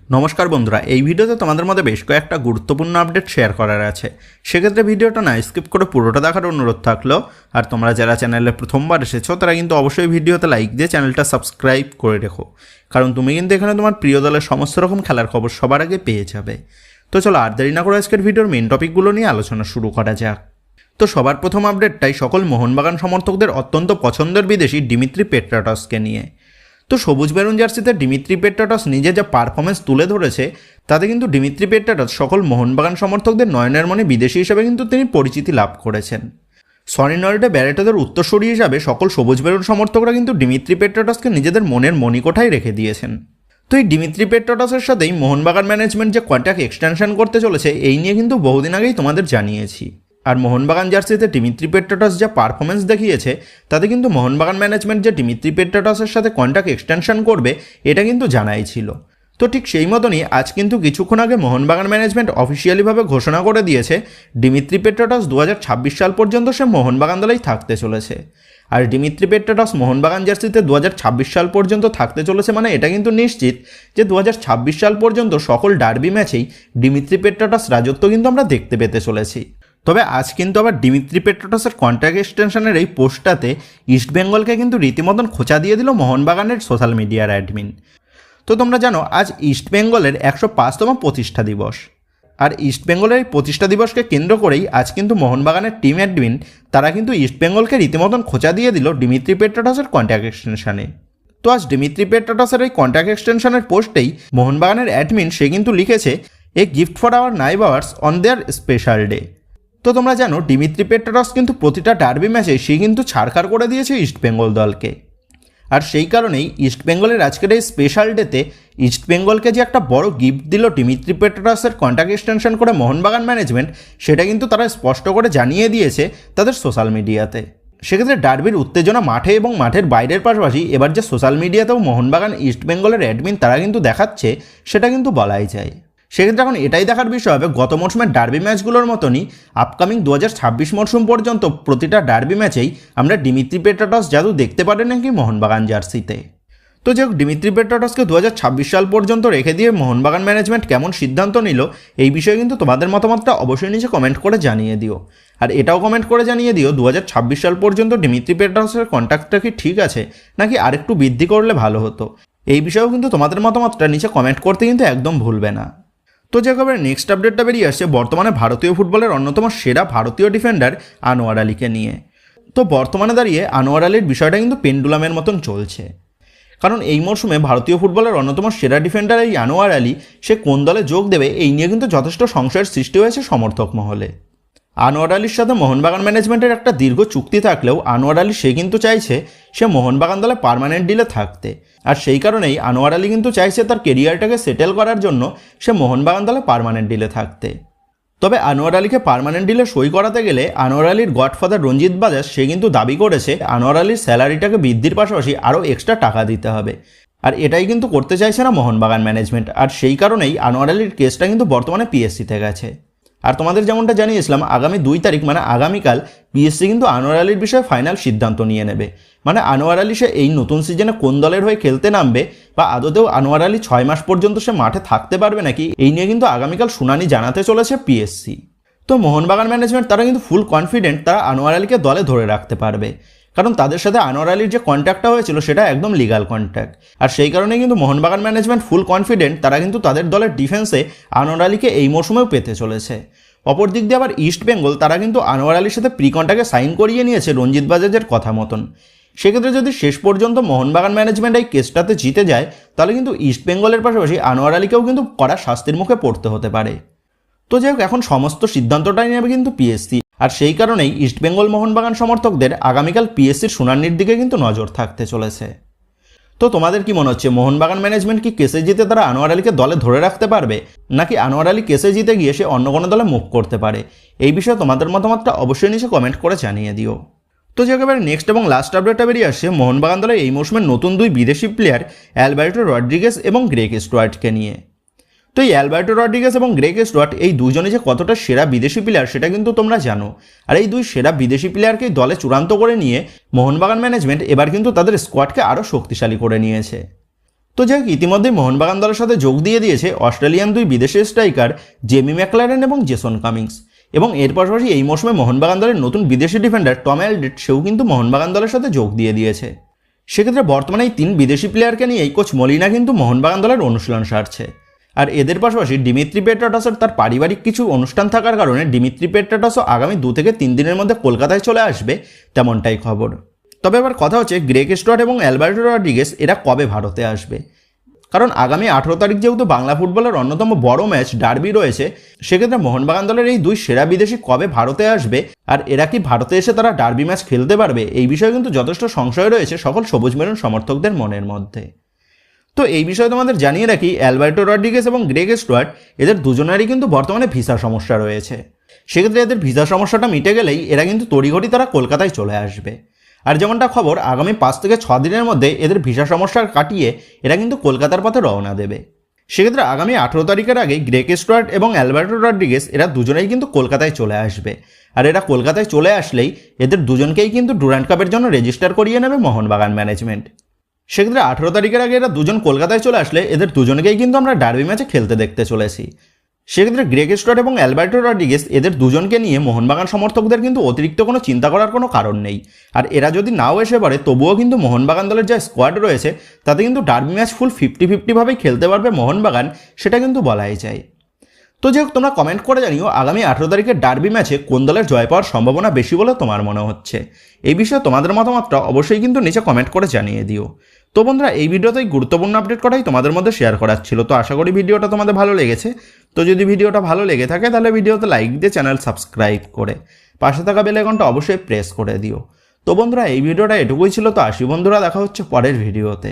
নমস্কার বন্ধুরা, এই ভিডিওতে তোমাদের মধ্যে বেশ কয়েকটা গুরুত্বপূর্ণ আপডেট শেয়ার করার আছে। সেক্ষেত্রে ভিডিওটা না স্কিপ করে পুরোটা দেখার অনুরোধ থাকলো। আর তোমরা যারা চ্যানেলে প্রথমবার এসেছো তারা কিন্তু অবশ্যই ভিডিওতে লাইক দিয়ে চ্যানেলটা সাবস্ক্রাইব করে রেখো, কারণ তুমি কিন্তু এখানে তোমার প্রিয় দলের সমস্ত রকম খেলার খবর সবার আগে পেয়ে যাবে। তো চলো আর দেরি না করে আজকের ভিডিওর মেন টপিকগুলো নিয়ে আলোচনা শুরু করা যাক। তো সবার প্রথম আপডেটটাই সকল মোহনবাগান সমর্থকদের অত্যন্ত পছন্দের বিদেশি দিমিত্রি পেট্রাটসকে নিয়ে। তো সবুজ মেরুন জার্সিতে দিমিত্রি পেট্রাটস নিজে যা পারফরমেন্স তুলে ধরেছে তাতে কিন্তু দিমিত্রি পেট্রাটস সকল মোহনবাগান সমর্থকদের নয়নের মনে বিদেশি হিসেবে কিন্তু তিনি পরিচিতি লাভ করেছেন। সনিনরিডে ব্যারেটোদের উত্তরসূরি হিসাবে সকল সবুজ মেরুন সমর্থকরা কিন্তু দিমিত্রি পেট্রাটসকে নিজেদের মনের মণিকোঠায় রেখে দিয়েছেন। তো এই দিমিত্রি পেট্রাটসের সাথেই মোহনবাগান ম্যানেজমেন্ট যে কন্ট্রাক্ট এক্সটেনশন করতে চলেছে এই নিয়ে কিন্তু বহুদিন আগেই তোমাদের জানিয়েছি। আর মোহনবাগান জার্সিতে দিমিত্রি পেট্রাটস যা পারফরমেন্স দেখিয়েছে তাতে কিন্তু মোহনবাগান ম্যানেজমেন্ট যে দিমিত্রি পেট্রাটসের সাথে কন্ট্রাক্ট এক্সটেনশন করবে এটা কিন্তু জানাই ছিল। তো ঠিক সেই মতনই আজ কিন্তু কিছুক্ষণ আগে মোহনবাগান ম্যানেজমেন্ট অফিসিয়ালিভাবে ঘোষণা করে দিয়েছে দিমিত্রি পেট্রাটস 2026 সাল পর্যন্ত সে মোহনবাগান দলেই থাকতে চলেছে। আর দিমিত্রি পেট্রাটস মোহনবাগান জার্সিতে 2026 সাল পর্যন্ত থাকতে চলেছে মানে এটা কিন্তু নিশ্চিত যে 2026 সাল পর্যন্ত সকল ডার্বি ম্যাচেই দিমিত্রি পেট্রাটস রাজত্ব কিন্তু আমরা দেখতে পেতে চলেছি। তবে আজ কিন্তু আবার দিমিত্রি পেট্রাটসের কন্ট্রাক্ট এক্সটেনশনের এই পোস্টটাতে ইস্টবেঙ্গলকে কিন্তু রীতিমতন খোঁচা দিয়ে দিল মোহনবাগানের সোশ্যাল মিডিয়ার অ্যাডমিন। তো তোমরা জানো আজ ইস্টবেঙ্গলের 105তম প্রতিষ্ঠা দিবস। আর ইস্টবেঙ্গলের এই প্রতিষ্ঠা দিবসকে কেন্দ্র করেই আজ কিন্তু মোহনবাগানের টিম অ্যাডমিন তারা কিন্তু ইস্টবেঙ্গলকে রীতিমতন খোঁচা দিয়ে দিল দিমিত্রি পেট্রাটসের কন্ট্রাক্ট এক্সটেনশনে। তো আজ দিমিত্রি পেট্রাটসের এই কন্ট্রাক্ট এক্সটেনশনের পোস্টেই মোহনবাগানের অ্যাডমিন সে কিন্তু লিখেছে a gift for our নাইবার্স on their special day. তো তোমরা জানো দিমিত্রি পেট্রাটস কিন্তু প্রতিটা ডার্বি ম্যাচে সে কিন্তু ছাড়খাড় করে দিয়েছে ইস্টবেঙ্গল দলকে। আর সেই কারণেই ইস্টবেঙ্গলের আজকের এই স্পেশাল ডেতে ইস্টবেঙ্গলকে যে একটা বড় গিফট দিল দিমিত্রি পেট্রাটসের কন্ট্রাক্ট এক্সটেনশন করে মোহনবাগান ম্যানেজমেন্ট সেটা কিন্তু তারা স্পষ্ট করে জানিয়ে দিয়েছে তাদের সোশ্যাল মিডিয়াতে। সেক্ষেত্রে ডার্বির উত্তেজনা মাঠে এবং মাঠের বাইরের পাশাপাশি এবার যে সোশ্যাল মিডিয়াতেও মোহনবাগান ইস্টবেঙ্গলের অ্যাডমিন তারা কিন্তু দেখাচ্ছে সেটা কিন্তু বলাই যায়। সেক্ষেত্রে এখন এটাই দেখার বিষয় হবে গত মরশুমের ডার্বি ম্যাচগুলোর মতনই আপকামিং 2026 মরশুম পর্যন্ত প্রতিটা ডার্বি ম্যাচেই আমরা দিমিত্রি পেট্রাটস জাদু দেখতে পারি নাকি মোহনবাগান জার্সিতে। তো যাই হোক দিমিত্রি পেট্রাটসকে 2026 সাল পর্যন্ত রেখে দিয়ে মোহনবাগান ম্যানেজমেন্ট কেমন সিদ্ধান্ত নিল এই বিষয়ে কিন্তু তোমাদের মতামতটা অবশ্যই নিচে কমেন্ট করে জানিয়ে দিও। আর এটাও কমেন্ট করে জানিয়ে দিও 2026 সাল পর্যন্ত দিমিত্রি পেট্রাটসের কন্ট্রাক্টটা কি ঠিক আছে নাকি আরেকটু বৃদ্ধি করলে ভালো হতো, এই বিষয়েও কিন্তু তোমাদের মতামতটা নিচে কমেন্ট করতে কিন্তু একদম ভুলবে না। তো যে খবরের নেক্সট আপডেটটা বেরিয়ে আসছে বর্তমানে ভারতীয় ফুটবলের অন্যতম সেরা ভারতীয় ডিফেন্ডার আনোয়ার আলীকে নিয়ে। তো বর্তমানে দাঁড়িয়ে আনোয়ার আলীর বিষয়টা কিন্তু পেন্ডুলামের মতন চলছে, কারণ এই মরশুমে ভারতীয় ফুটবলের অন্যতম সেরা ডিফেন্ডার এই আনোয়ার আলী সে কোন দলে যোগ দেবে এই নিয়ে কিন্তু যথেষ্ট সংশয়ের সৃষ্টি হয়েছে সমর্থক মহলে। আনোয়ার আলীর সাথে মোহনবাগান ম্যানেজমেন্টের একটা দীর্ঘ চুক্তি থাকলেও আনোয়ার আলী সে কিন্তু চাইছে সে মোহনবাগান দলে পার্মানেন্ট ডিলে থাকতে। আর সেই কারণেই আনোয়ার আলী কিন্তু চাইছে তার কেরিয়ারটাকে সেটেল করার জন্য সে মোহনবাগান দলে পার্মানেন্ট ডিলে থাকতে। তবে আনোয়ার আলীকে পার্মানেন্ট ডিলে সই করাতে গেলে আনোয়ার আলীর গডফাদার রঞ্জিত বাজাজ সে কিন্তু দাবি করেছে আনোয়ার আলীর স্যালারিটাকে বৃদ্ধির পাশাপাশি আরও এক্সট্রা টাকা দিতে হবে। আর এটাই কিন্তু করতে চাইছে না মোহনবাগান ম্যানেজমেন্ট। আর সেই কারণেই আনোয়ার আলীর কেসটা কিন্তু বর্তমানে পিএসসিতে গেছে। আর তোমাদের যেমনটা জানিয়েছিলাম আগামী 2 তারিখ মানে আগামীকাল পিএসসি কিন্তু আনোয়ার আলীর বিষয়ে ফাইনাল সিদ্ধান্ত নিয়ে নেবে। মানে আনোয়ার আলী সে এই নতুন সিজনে কোন দলের হয়ে খেলতে নামবে বা আদতেও আনোয়ার আলী 6 মাস পর্যন্ত সে মাঠে থাকতে পারবে নাকি এই নিয়ে কিন্তু আগামীকাল শুনানি জানাতে চলেছে পিএসসি। তো মোহনবাগান ম্যানেজমেন্ট তারা কিন্তু ফুল কনফিডেন্ট তারা আনোয়ার আলীকে দলে ধরে রাখতে পারবে, কারণ তাদের সাথে আনোয়ার আলীর যে কন্ট্রাক্টটা হয়েছিল সেটা একদম লিগাল কন্ট্রাক্ট। আর সেই কারণে কিন্তু মোহনবাগান ম্যানেজমেন্ট ফুল কনফিডেন্ট তারা কিন্তু তাদের দলের ডিফেন্সে আনোয়ার আলীকে এই মরশুমেও পেতে চলেছে। অপর দিক দিয়ে আবার ইস্টবেঙ্গল তারা কিন্তু আনোয়ার আলীর সাথে প্রি কন্ট্রাক্টে সাইন করিয়ে নিয়েছে রঞ্জিত বাজাজের কথা মতন। সেক্ষেত্রে যদি শেষ পর্যন্ত মোহনবাগান ম্যানেজমেন্ট এই কেসটাতে জিতে যায় তাহলে কিন্তু ইস্টবেঙ্গলের পাশাপাশি আনোয়ার আলীকেও কিন্তু কড়া শাস্তির মুখে পড়তে হতে পারে। তো যাই হোক এখন সমস্ত সিদ্ধান্তটাই নেবে কিন্তু পিএসসি। আর সেই কারণেই ইস্টবেঙ্গল মোহনবাগান সমর্থকদের আগামীকাল পিএসসির শুনানির দিকে কিন্তু নজর থাকতে চলেছে। তো তোমাদের কি মনে হচ্ছে মোহনবাগান ম্যানেজমেন্ট কি কেসে জিতে তারা আনোয়ার আলীকে দলে ধরে রাখতে পারবে নাকি আনোয়ার আলী কেসে জিতে গিয়ে সে অন্য কোনো দলে মুভ করতে পারে, এই বিষয়ে তোমাদের মতামতটা অবশ্যই নিচে কমেন্ট করে জানিয়ে দিও। তো যে একেবারে নেক্সট এবং লাস্ট আপডেটটা বেরিয়ে আসছে মোহনবাগান দলের এই মৌসুমের নতুন 2 বিদেশি প্লেয়ার অ্যালবার্টো রড্রিগেজ এবং গ্রেগ স্টুয়ার্টকে নিয়ে। তো এই অ্যালবার্টো রড্রিগেজ এবং গ্রেগ স্টুয়ার্ট এই দুজনে যে কতটা সেরা বিদেশি প্লেয়ার সেটা কিন্তু তোমরা জানো। আর এই 2 সেরা বিদেশি প্লেয়ারকেই দলে চূড়ান্ত করে নিয়ে মোহনবাগান ম্যানেজমেন্ট এবার কিন্তু তাদের স্কোয়াডকে আরও শক্তিশালী করে নিয়েছে। তো যাই হোক, ইতিমধ্যেই মোহনবাগান দলের সাথে যোগ দিয়ে দিয়েছে অস্ট্রেলিয়ান দুই বিদেশি স্ট্রাইকার জেমি ম্যাকলারেন এবং জেসন কামিংস। এবং এর পাশাপাশি এই মৌসুমে মোহনবাগান দলের নতুন বিদেশি ডিফেন্ডার টম অ্যালড্রেট, সেও কিন্তু মোহনবাগান দলের সাথে যোগ দিয়ে দিয়েছে। সেক্ষেত্রে বর্তমানে এই 3 বিদেশি প্লেয়ারকে নিয়ে এই কোচ মলিনা কিন্তু মোহনবাগান দলের অনুশীলন সারছে। আর এদের পাশাপাশি ডিমিত্রি পেট্রাটাসের তার পারিবারিক কিছু অনুষ্ঠান থাকার কারণে ডিমিত্রি পেট্রাটাসও আগামী 2 থেকে 3 দিনের মধ্যে কলকাতায় চলে আসবে, তেমনটাই খবর। তবে এবার কথা হচ্ছে গ্রেগ স্টুয়ার্ট এবং অ্যালবার্টো রড্রিগেজ এরা কবে ভারতে আসবে। কারণ আগামী 18 তারিখ যেহেতু বাংলা ফুটবলের অন্যতম বড় ম্যাচ ডার্বি রয়েছে, সেক্ষেত্রে মোহনবাগান দলের এই 2 সেরা বিদেশি কবে ভারতে আসবে আর এরা কি ভারতে এসে তারা ডার্বি ম্যাচ খেলতে পারবে, এই বিষয়ে কিন্তু যথেষ্ট সংশয় রয়েছে সকল সবুজ মেরুন সমর্থকদের মনের মধ্যে। তো এই বিষয়ে তোমাদের জানিয়ে রাখি, অ্যালবার্টো রড্রিগেজ এবং গ্রেগ স্টুয়ার্ট এদের দুজনেরই কিন্তু বর্তমানে ভিসা সমস্যা রয়েছে। সেক্ষেত্রে এদের ভিসা সমস্যাটা মিটে গেলেই এরা কিন্তু তড়িঘড়ি তারা কলকাতায় চলে আসবে। আর যেমনটা খবর, আগামী 5 থেকে 6 দিনের মধ্যে এদের ভিসা সমস্যা কাটিয়ে এরা কিন্তু কলকাতার পথে রওনা দেবে। সেক্ষেত্রে আগামী 18 তারিখের আগে গ্রেগ স্টুয়ার্ট এবং অ্যালবার্টো রড্রিগেজ এরা দুজনেই কিন্তু কলকাতায় চলে আসবে। আর এরা কলকাতায় চলে আসলেই এদের দুজনকেই কিন্তু ডুরান্ড কাপের জন্য রেজিস্টার করিয়ে নেবে মোহনবাগান ম্যানেজমেন্ট। সেক্ষেত্রে 18 তারিখের আগে এরা দুজন কলকাতায় চলে আসলে এদের দুজনকেই কিন্তু আমরা ডার্বি ম্যাচে খেলতে দেখতে চলেছি। সেক্ষেত্রে গ্রেগ স্টুয়ার্ট এবং অ্যালবার্টো রড্রিগেজ এদের দুজনকে নিয়ে মোহনবাগান সমর্থকদের কিন্তু অতিরিক্ত কোনো চিন্তা করার কোনো কারণ নেই। আর এরা যদি নাও এসে পারে তবুও কিন্তু মোহনবাগান দলের যে স্কোয়াড রয়েছে তাতে কিন্তু ডার্বি ম্যাচ ফুল 50-50 ভাবেই খেলতে পারবে মোহনবাগান, সেটা কিন্তু বলাই যায়। তো যাই হোক, তোমরা কমেন্ট করে জানিও আগামী 18 তারিখের ডার্বি ম্যাচে কোন দলের জয় পাওয়ার সম্ভাবনা বেশি বলে তোমার মনে হচ্ছে। এই বিষয়ে তোমাদের মতামতটা অবশ্যই কিন্তু নিচে কমেন্ট করে জানিয়ে দিও। তো বন্ধুরা, এই ভিডিওতেই গুরুত্বপূর্ণ আপডেট করাই তোমাদের মধ্যে শেয়ার করার ছিল। তো আশা করি ভিডিওটা তোমাদের ভালো লেগেছে। তো যদি ভিডিওটা ভালো লেগে থাকে তাহলে ভিডিওতে লাইক দিয়ে চ্যানেল সাবস্ক্রাইব করে পাশে থাকা বেল আইকনটা অবশ্যই প্রেস করে দিও। তো বন্ধুরা, এই ভিডিওটা এটুকুই ছিল। তো আসি বন্ধুরা, দেখা হচ্ছে পরের ভিডিওতে।